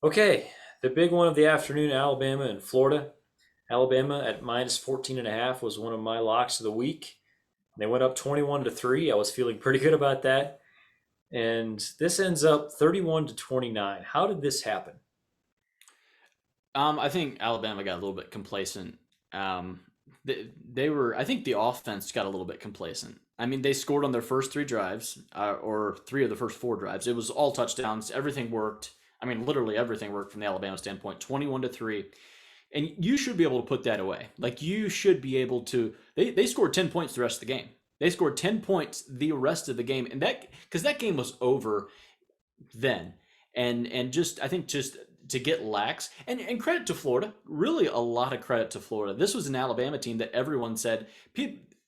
Okay, the big one of the afternoon, Alabama and Florida. Alabama at minus 14 and a half was one of my locks of the week. They went up 21 to 3. I was feeling pretty good about that. And this ends up 31 to 29. How did this happen? I think Alabama got a little bit complacent. Um, they were. I think the offense got a little bit complacent. I mean, they scored on their first three drives, or three of the first four drives. It was all touchdowns. Everything worked. I mean, literally everything worked from the Alabama standpoint. 21 to 3, and you should be able to put that away. Like you should be able to. They scored 10 points the rest of the game. They scored 10 points the rest of the game, and that because that game was over then. And just I think just to get lax and credit to Florida, really a lot of credit to Florida. This was an Alabama team that everyone said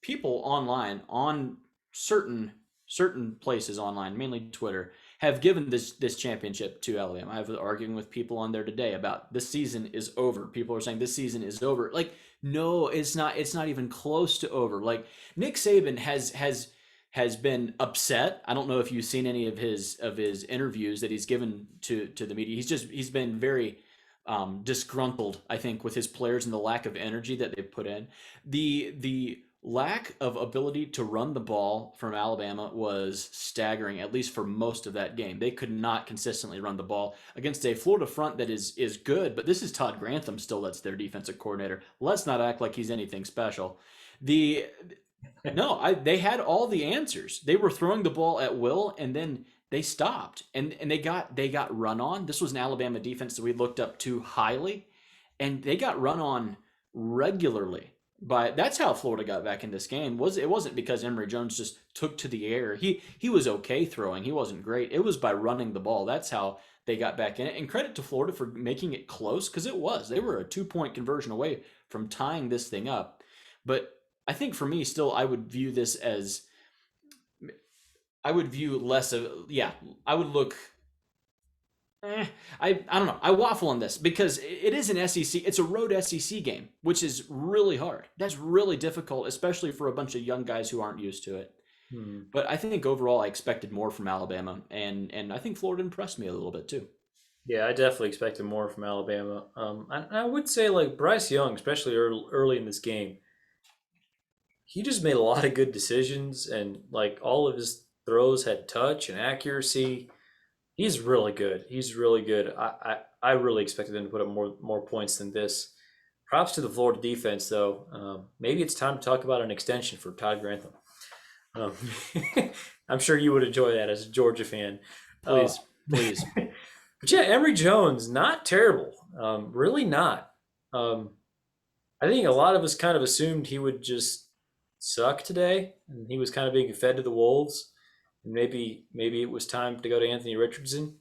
people online on certain certain places online, mainly Twitter, have given this championship to Alabama. I was arguing with people on there today about this season is over. People are saying this season is over. Like no, it's not. It's not even close to over. Like Nick Saban has been upset. I don't know if you've seen any of his interviews that he's given to the media. He's been very disgruntled, I think, with his players and the lack of energy that they've put in. The lack of ability to run the ball from Alabama was staggering, at least for most of that game. They could not consistently run the ball against a Florida front that is good, but this is Todd Grantham still that's their defensive coordinator. Let's not act like he's anything special. The no, they had all the answers. They were throwing the ball at will, and then they stopped, and they got run on. This was an Alabama defense that we looked up to highly, and they got run on regularly. But that's how Florida got back in this game. It wasn't because Emory Jones just took to the air. He was okay throwing. He wasn't great. It was by running the ball. That's how they got back in it. And credit to Florida for making it close because it was. They were a 2 point conversion away from tying this thing up. But I think for me, still, I would view this as I would view less of yeah. I would look. I don't know. I waffle on this because it is an SEC. It's a road SEC game, which is really hard. That's really difficult, especially for a bunch of young guys who aren't used to it. Hmm. But I think overall, I expected more from Alabama, and I think Florida impressed me a little bit too. Yeah, I definitely expected more from Alabama. I would say like Bryce Young, especially early in this game, he just made a lot of good decisions, and like all of his throws had touch and accuracy. He's really good. He's really good. I really expected him to put up more points than this. Props to the Florida defense, though. Maybe it's time to talk about an extension for Todd Grantham. Um, I'm sure you would enjoy that as a Georgia fan. Uh, Please, please. but yeah, Emory Jones, not terrible. Really not. Um, I think a lot of us kind of assumed he would just suck today, and he was kind of being fed to the wolves. And maybe it was time to go to Anthony Richardson.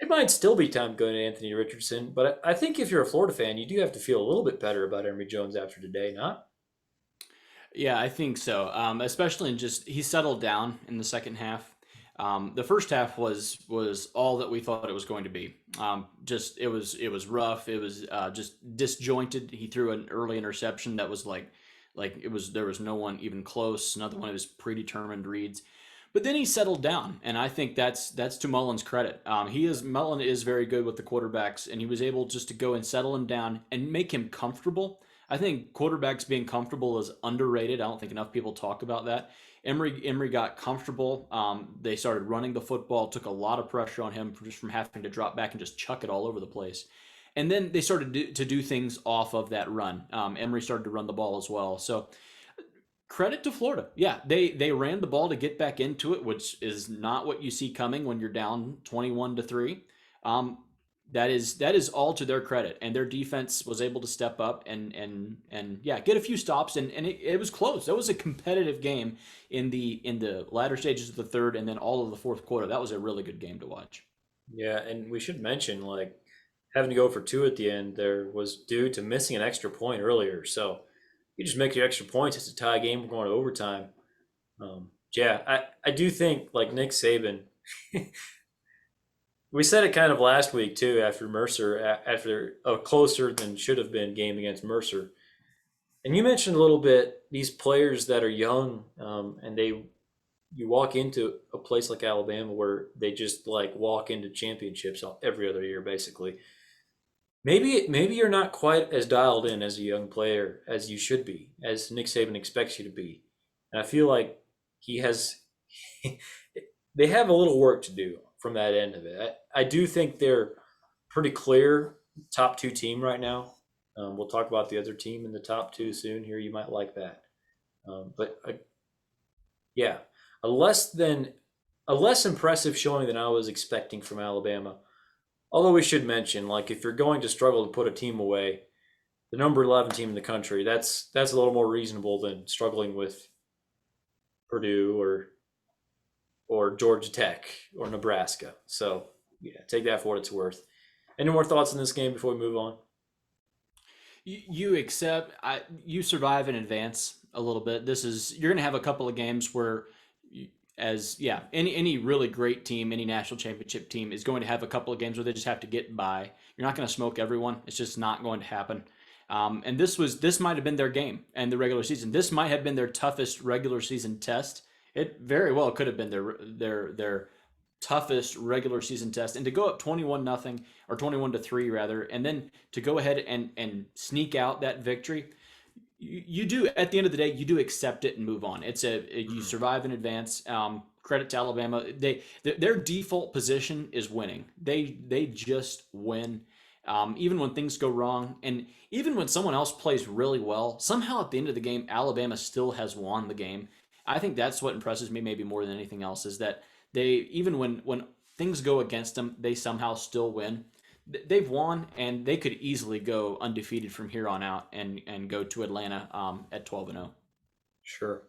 It might still be time to go to Anthony Richardson, but I think if you're a Florida fan, you do have to feel a little bit better about Emory Jones after today, not? Yeah, I think so. Especially in just he settled down in the second half. The first half was all that we thought it was going to be. Just it was rough. It was just disjointed. He threw an early interception that was like it was there was no one even close. Another one of his predetermined reads. But then he settled down, and I think that's to Mullen's credit. Mullen is very good with the quarterbacks, and he was able just to go and settle him down and make him comfortable. I think quarterbacks being comfortable is underrated. I don't think enough people talk about that. Emory got comfortable. They started running the football, took a lot of pressure on him just from having to drop back and just chuck it all over the place. And then they started to do things off of that run. Emory started to run the ball as well. So credit to Florida. Yeah, they ran the ball to get back into it, which is not what you see coming when you're down 21 to 3. Um, that is all to their credit, and their defense was able to step up and yeah, get a few stops, and it was close. That was a competitive game in the latter stages of the third, and then all of the fourth quarter. That was a really good game to watch. Yeah, and we should mention like having to go for two at the end there was due to missing an extra point earlier. So you just make your extra points. It's a tie game. We're going to overtime. Yeah, I do think like Nick Saban. We said it kind of last week too after Mercer after a closer than should have been game against Mercer. And you mentioned a little bit these players that are young and they you walk into a place like Alabama where they just like walk into championships every other year, basically. Maybe you're not quite as dialed in as a young player as you should be, as Nick Saban expects you to be. And I feel like he has. They have a little work to do from that end of it. I do think they're pretty clear top two team right now. We'll talk about the other team in the top two soon. Here, you might like that. But yeah, a less than a less impressive showing than I was expecting from Alabama. Although we should mention, like, if you're going to struggle to put a team away, the number 11 team in the country, that's a little more reasonable than struggling with Purdue or Georgia Tech or Nebraska. So yeah, take that for what it's worth. Any more thoughts on this game before we move on? You accept, you survive in advance a little bit. You're going to have a couple of games where, as yeah, any really great team, any national championship team is going to have a couple of games where they just have to get by. You're not going to smoke everyone. It's just not going to happen. And this might have been their game and the regular season. This might have been their toughest regular season test. It very well could have been their toughest regular season test, and to go up 21-0 or 21-3 rather, and then to go ahead and sneak out that victory, you do, at the end of the day, you do accept it and move on. You survive in advance. Credit to Alabama. Their default position is winning. They just win. Even when things go wrong, and even when someone else plays really well, somehow at the end of the game, Alabama still has won the game. I think that's what impresses me maybe more than anything else, is that even when things go against them, they somehow still win. They've won, and they could easily go undefeated from here on out and go to Atlanta at 12-0. Sure.